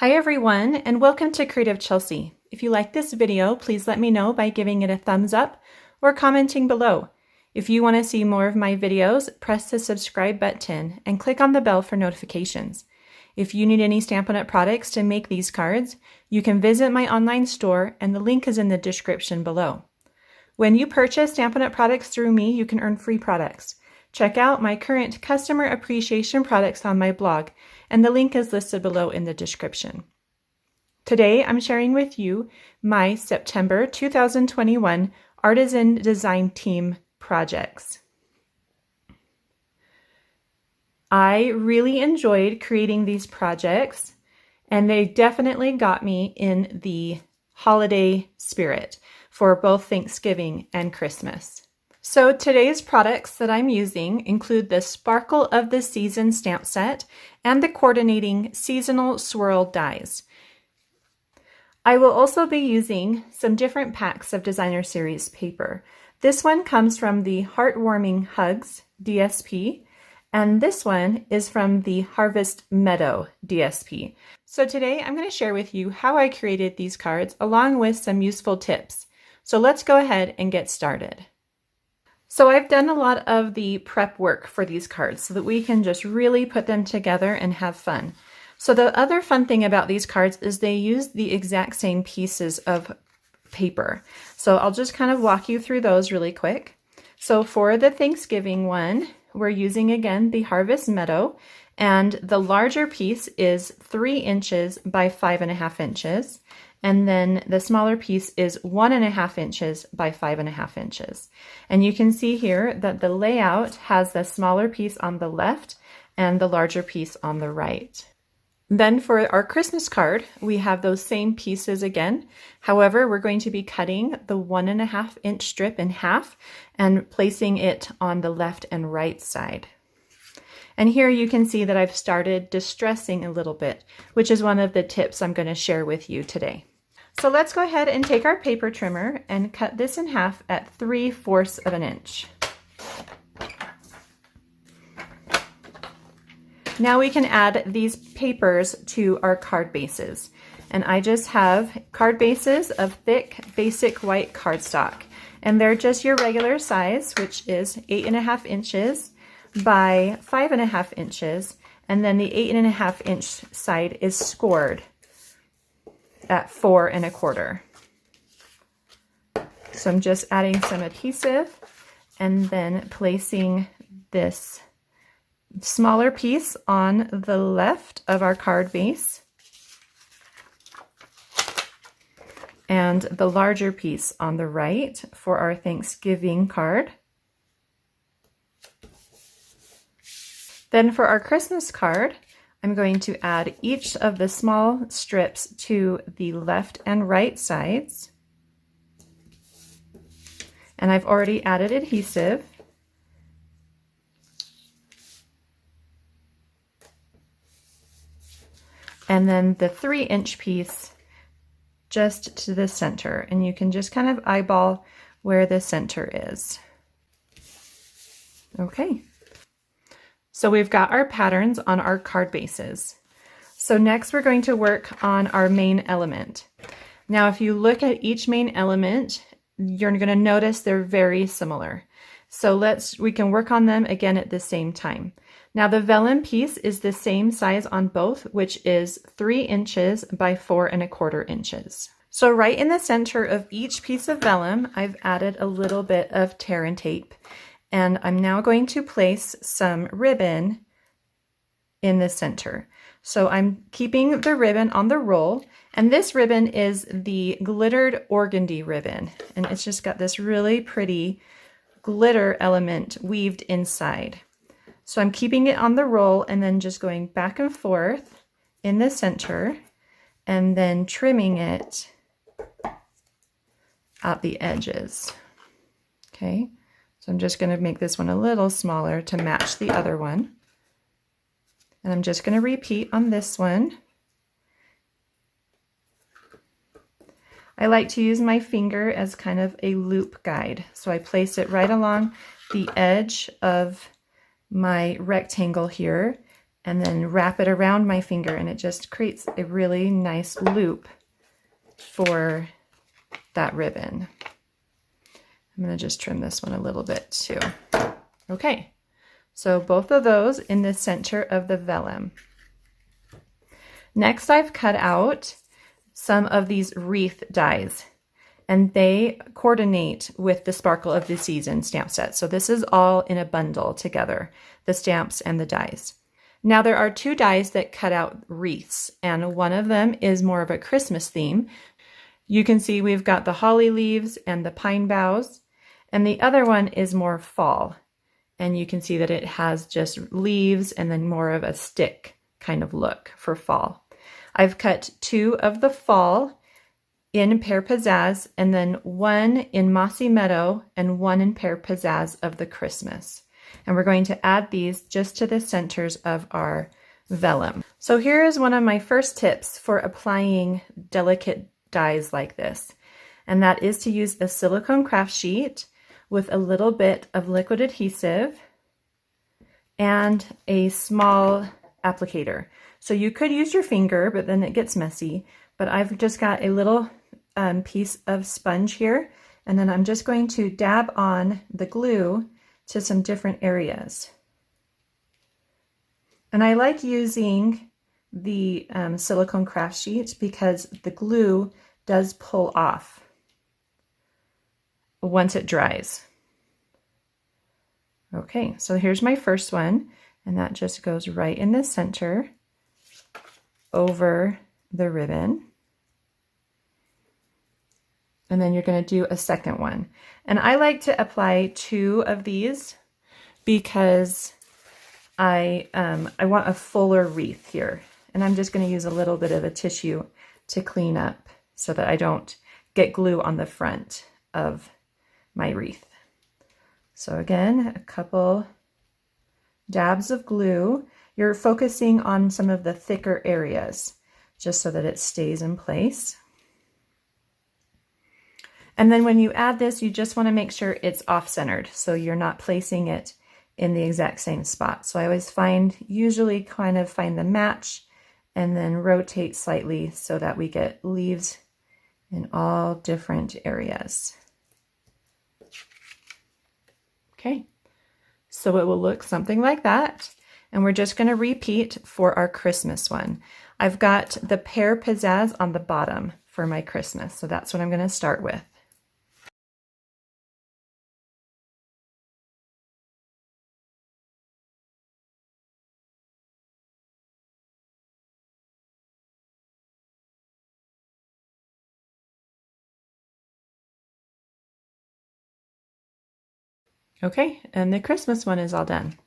Hi everyone, and welcome to Creative Chelsea. If you like this video, please let me know by giving it a thumbs up or commenting below. If you want to see more of my videos, press the subscribe button and click on the bell for notifications. If you need any Stampin' Up! Products to make these cards, you can visit my online store and the link is in the description below. When you purchase Stampin' Up! Products through me, you can earn free products. Check out my current customer appreciation products on my blog, and the link is listed below in the description. Today, I'm sharing with you my September 2021 Artisan Design Team projects. I really enjoyed creating these projects, and they definitely got me in the holiday spirit for both Thanksgiving and Christmas. So today's products that I'm using include the Sparkle of the Season stamp set and the coordinating seasonal swirl dies. I will also be using some different packs of Designer Series paper. This one comes from the Heartwarming Hugs DSP, and this one is from the Harvest Meadow DSP. So today I'm going to share with you how I created these cards along with some useful tips. So let's go ahead and get started. So I've done a lot of the prep work for these cards so that we can just really put them together and have fun. So the other fun thing about these cards is they use the exact same pieces of paper. So I'll just kind of walk you through those really quick. So for the Thanksgiving one, we're using again the Harvest Meadow, and the larger piece is 3 inches by 5.5 inches. And then the smaller piece is 1.5 inches by 5.5 inches. And you can see here that the layout has the smaller piece on the left and the larger piece on the right. Then for our Christmas card, we have those same pieces again. However, we're going to be cutting the 1.5 inch strip in half and placing it on the left and right side. And here you can see that I've started distressing a little bit, which is one of the tips I'm going to share with you today. So let's go ahead and take our paper trimmer and cut this in half at 3/4 of an inch. Now we can add these papers to our card bases. And I just have card bases of thick, basic white cardstock. And they're just your regular size, which is 8.5 inches by 5.5 inches. And then the 8.5 inch side is scored at 4.25. So I'm just adding some adhesive and then placing this smaller piece on the left of our card base and the larger piece on the right for our Thanksgiving card. Then for our Christmas card, I'm going to add each of the small strips to the left and right sides. And I've already added adhesive. And then the 3 inch piece just to the center. And you can just kind of eyeball where the center is. Okay. So we've got our patterns on our card bases. So next we're going to work on our main element. Now if you look at each main element, you're going to notice they're very similar. So we can work on them again at the same time. Now the vellum piece is the same size on both, which is 3 inches by 4.25 inches. So right in the center of each piece of vellum, I've added a little bit of tear and tape. And I'm now going to place some ribbon in the center. So I'm keeping the ribbon on the roll, and this ribbon is the glittered organdy ribbon. And it's just got this really pretty glitter element weaved inside. So I'm keeping it on the roll and then just going back and forth in the center and then trimming it at the edges. Okay. So I'm just going to make this one a little smaller to match the other one. And I'm just going to repeat on this one. I like to use my finger as kind of a loop guide. So I place it right along the edge of my rectangle here and then wrap it around my finger, and it just creates a really nice loop for that ribbon. I'm going to just trim this one a little bit too. Okay, so both of those in the center of the vellum. Next, I've cut out some of these wreath dies, and they coordinate with the Sparkle of the Season stamp set. So this is all in a bundle together, the stamps and the dies. Now there are two dies that cut out wreaths, and one of them is more of a Christmas theme. You can see we've got the holly leaves and the pine boughs, and the other one is more fall. And you can see that it has just leaves and then more of a stick kind of look for fall. I've cut two of the fall in Pear Pizzaz, and then one in Mossy Meadow and one in Pear Pizzaz of the Christmas. And we're going to add these just to the centers of our vellum. So here is one of my first tips for applying delicate dies like this, and that is to use a silicone craft sheet with a little bit of liquid adhesive and a small applicator. So you could use your finger, but then it gets messy. But I've just got a little piece of sponge here, and then I'm just going to dab on the glue to some different areas. And I like using the silicone craft sheet because the glue does pull off once it dries. Okay, so here's my first one, and that just goes right in the center over the ribbon. And then you're going to do a second one. And I like to apply two of these because I want a fuller wreath here. And I'm just going to use a little bit of a tissue to clean up so that I don't get glue on the front of my wreath. So again, a couple dabs of glue. You're focusing on some of the thicker areas just so that it stays in place. And then when you add this, you just want to make sure it's off-centered, so you're not placing it in the exact same spot. So I always usually kind of find the match and then rotate slightly so that we get leaves in all different areas. Okay, so it will look something like that. And we're just going to repeat for our Christmas one. I've got the Pear Pizzaz on the bottom for my Christmas, so that's what I'm going to start with. Okay, and the Christmas one is all done.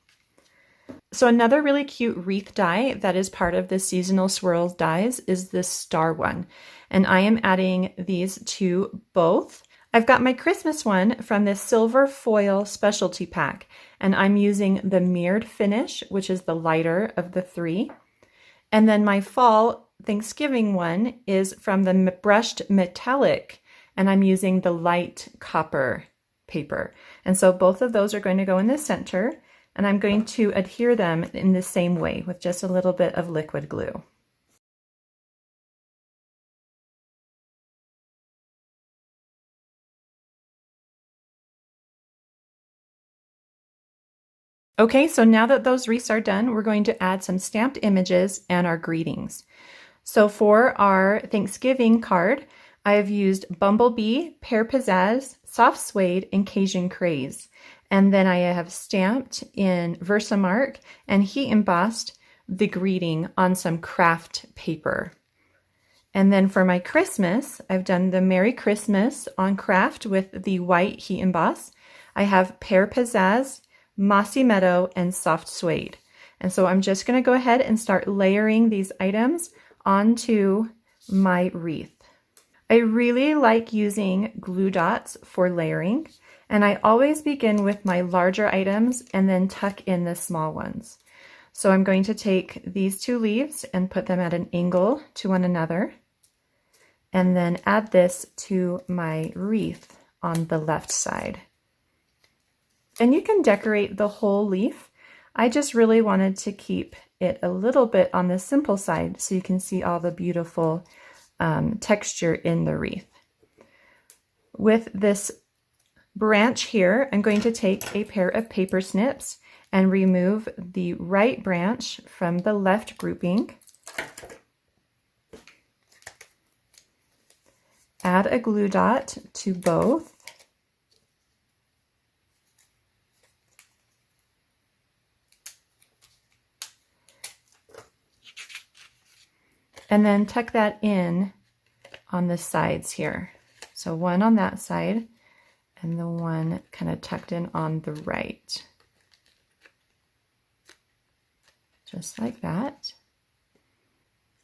So another really cute wreath die that is part of the seasonal swirls dies is this star one. And I am adding these to both. I've got my Christmas one from this silver foil specialty pack, and I'm using the mirrored finish, which is the lighter of the three. And then my fall Thanksgiving one is from the brushed metallic, and I'm using the light copper paper. And so both of those are going to go in the center, and I'm going to adhere them in the same way with just a little bit of liquid glue. Okay, so now that those wreaths are done, we're going to add some stamped images and our greetings. So for our Thanksgiving card, I have used Bumblebee, Pear Pizzaz, Soft Suede, and Cajun Craze. And then I have stamped in Versamark and heat embossed the greeting on some Kraft paper. And then for my Christmas, I've done the Merry Christmas on Kraft with the white heat emboss. I have Pear Pizzaz, Mossy Meadow, and Soft Suede. And so I'm just going to go ahead and start layering these items onto my wreath. I really like using glue dots for layering, and I always begin with my larger items and then tuck in the small ones. So I'm going to take these two leaves and put them at an angle to one another, and then add this to my wreath on the left side. And you can decorate the whole leaf. I just really wanted to keep it a little bit on the simple side so you can see all the beautiful texture in the wreath. With this branch here, I'm going to take a pair of paper snips and remove the right branch from the left grouping. Add a glue dot to both. And then tuck that in on the sides here. So one on that side and the one kind of tucked in on the right. Just like that.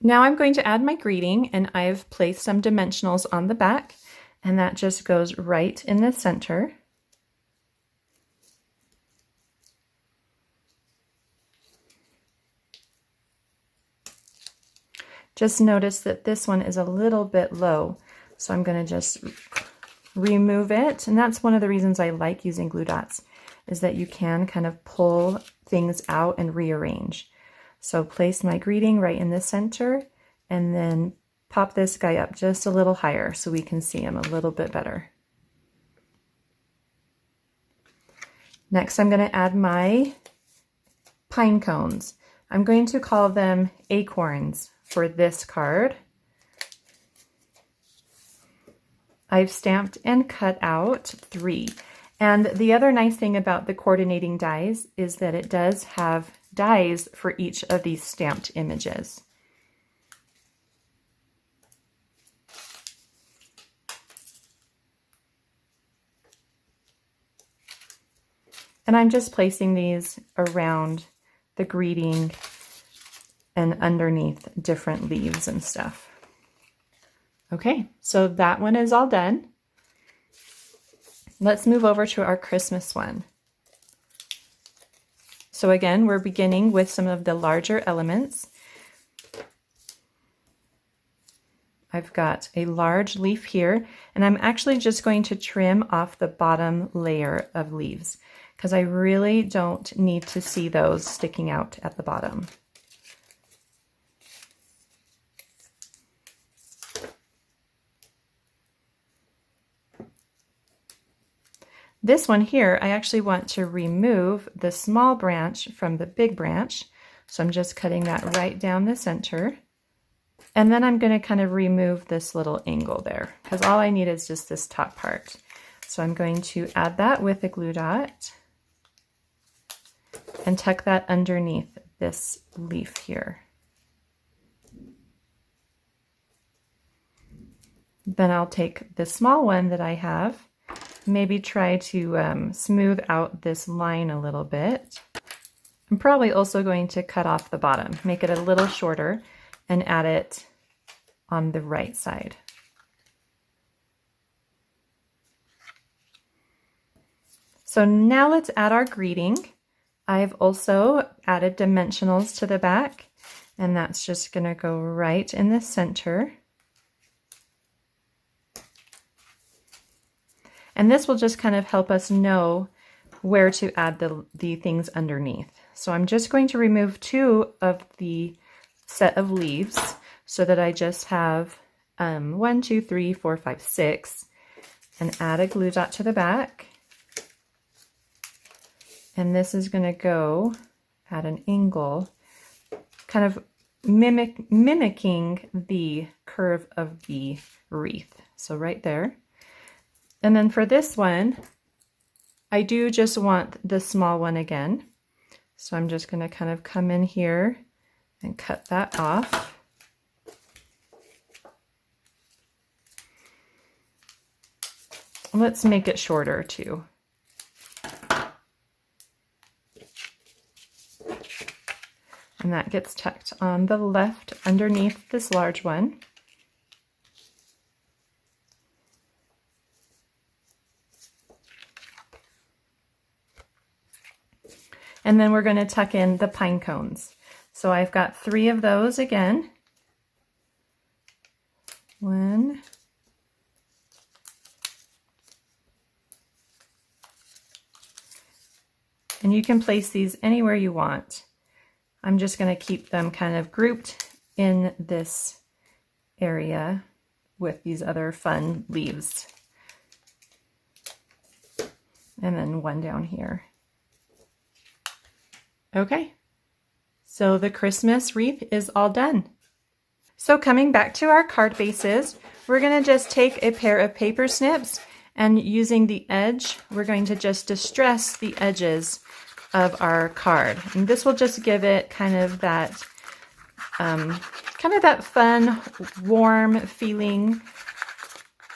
Now I'm going to add my greeting, and I've placed some dimensionals on the back, and that just goes right in the center. Just notice that this one is a little bit low, so I'm going to just remove it. And that's one of the reasons I like using glue dots, is that you can kind of pull things out and rearrange. So place my greeting right in the center, and then pop this guy up just a little higher so we can see him a little bit better. Next, I'm going to add my pine cones. I'm going to call them acorns for this card. I've stamped and cut out 3. And the other nice thing about the coordinating dies is that it does have dies for each of these stamped images. And I'm just placing these around the greeting and underneath different leaves and stuff. Okay, so that one is all done. Let's move over to our Christmas one. So again, we're beginning with some of the larger elements. I've got a large leaf here, and I'm actually just going to trim off the bottom layer of leaves because I really don't need to see those sticking out at the bottom. This one here, I actually want to remove the small branch from the big branch. So I'm just cutting that right down the center. And then I'm going to kind of remove this little angle there because all I need is just this top part. So I'm going to add that with a glue dot and tuck that underneath this leaf here. Then I'll take the small one that I have, maybe try to smooth out this line a little bit. I'm probably also going to cut off the bottom, make it a little shorter, and add it on the right side. So now let's add our greeting. I've also added dimensionals to the back, and that's just going to go right in the center. And this will just kind of help us know where to add the things underneath. So I'm just going to remove 2 of the set of leaves so that I just have 1, 2, 3, 4, 5, 6, and add a glue dot to the back. And this is going to go at an angle, kind of mimicking the curve of the wreath. So right there. And then for this one, I do just want the small one again. So I'm just going to kind of come in here and cut that off. Let's make it shorter too. And that gets tucked on the left underneath this large one. And then we're going to tuck in the pine cones. So I've got 3 of those again. 1. And you can place these anywhere you want. I'm just going to keep them kind of grouped in this area with these other fun leaves. And then one down here. Okay, so the Christmas wreath is all done. So coming back to our card bases, we're going to just take a pair of paper snips, and using the edge, we're going to just distress the edges of our card. And this will just give it kind of that fun, warm feeling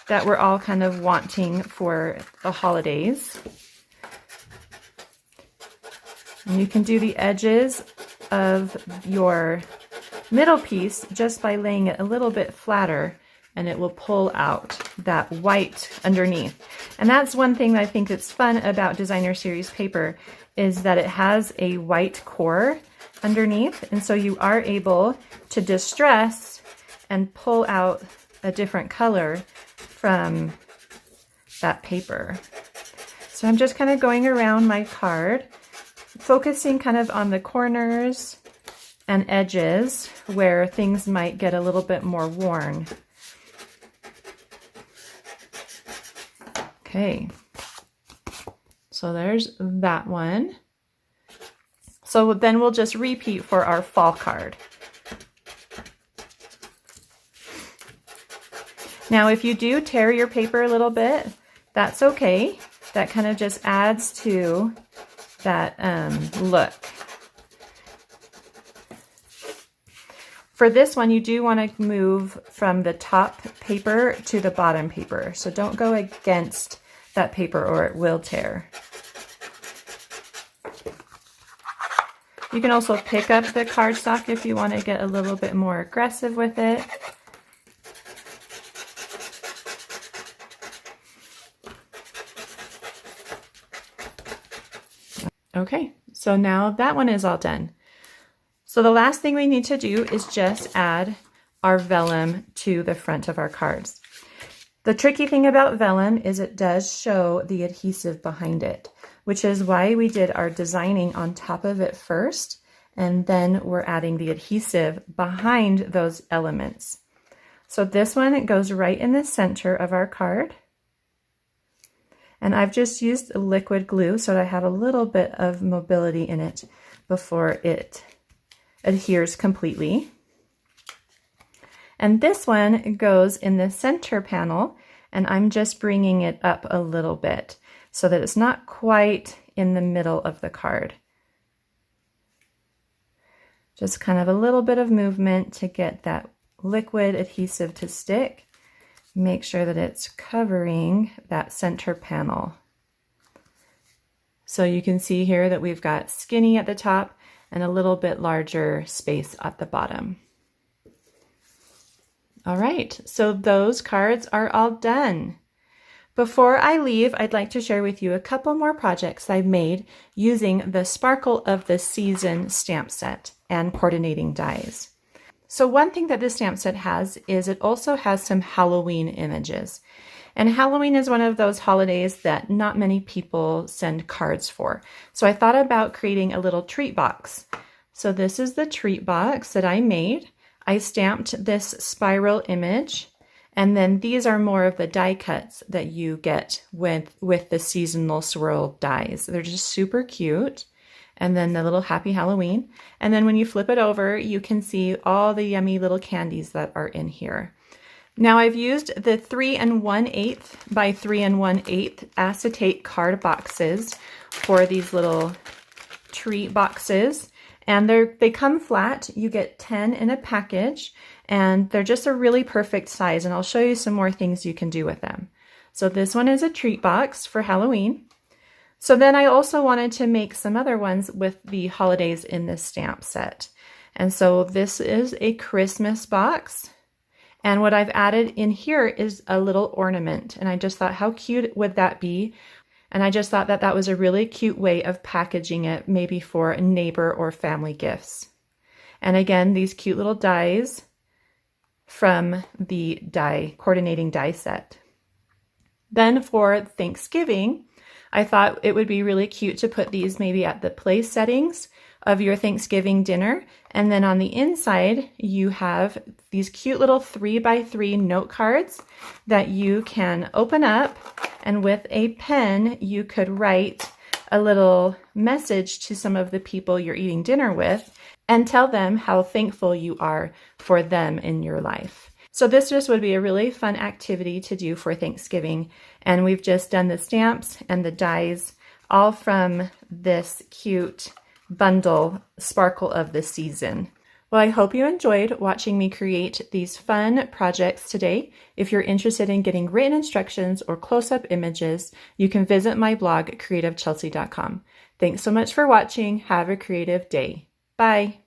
that we're all kind of wanting for the holidays. And you can do the edges of your middle piece just by laying it a little bit flatter, and it will pull out that white underneath. And that's one thing that I think that's fun about Designer Series paper, is that it has a white core underneath, and so you are able to distress and pull out a different color from that paper. So I'm just kind of going around my card, focusing kind of on the corners and edges where things might get a little bit more worn. Okay, so there's that one. So then we'll just repeat for our fall card. Now, if you do tear your paper a little bit, that's okay. That kind of just adds to that look. For this one, you do want to move from the top paper to the bottom paper. So don't go against that paper or it will tear. You can also pick up the cardstock if you want to get a little bit more aggressive with it. Okay, so now that one is all done. So the last thing we need to do is just add our vellum to the front of our cards. The tricky thing about vellum is it does show the adhesive behind it, which is why we did our designing on top of it first, and then we're adding the adhesive behind those elements. So this one, it goes right in the center of our card. And I've just used liquid glue so that I have a little bit of mobility in it before it adheres completely. And this one goes in the center panel, and I'm just bringing it up a little bit so that it's not quite in the middle of the card. Just kind of a little bit of movement to get that liquid adhesive to stick. Make sure that it's covering that center panel. So you can see here that we've got skinny at the top and a little bit larger space at the bottom. All right, so those cards are all done. Before I leave, I'd like to share with you a couple more projects I've made using the Sparkle of the Season stamp set and coordinating dies. So one thing that this stamp set has is it also has some Halloween images. And Halloween is one of those holidays that not many people send cards for. So I thought about creating a little treat box. So this is the treat box that I made. I stamped this spiral image, and then these are more of the die cuts that you get with the seasonal swirl dies. They're just super cute. And then the little Happy Halloween. And then when you flip it over, you can see all the yummy little candies that are in here. Now I've used the 3 1/8 by 3 1/8 acetate card boxes for these little treat boxes. And they come flat. You get 10 in a package, and they're just a really perfect size. And I'll show you some more things you can do with them. So this one is a treat box for Halloween. So then I also wanted to make some other ones with the holidays in this stamp set. And so this is a Christmas box. And what I've added in here is a little ornament. And I just thought, how cute would that be? And I just thought that that was a really cute way of packaging it, maybe for neighbor or family gifts. And again, these cute little dies from the coordinating die set. Then for Thanksgiving, I thought it would be really cute to put these maybe at the place settings of your Thanksgiving dinner. And then on the inside, you have these cute little 3x3 note cards that you can open up, and with a pen, you could write a little message to some of the people you're eating dinner with and tell them how thankful you are for them in your life. So this just would be a really fun activity to do for Thanksgiving. And we've just done the stamps and the dies all from this cute bundle, Sparkle of the Season. Well, I hope you enjoyed watching me create these fun projects today. If you're interested in getting written instructions or close-up images, you can visit my blog, creativechelsea.com. Thanks so much for watching. Have a creative day. Bye.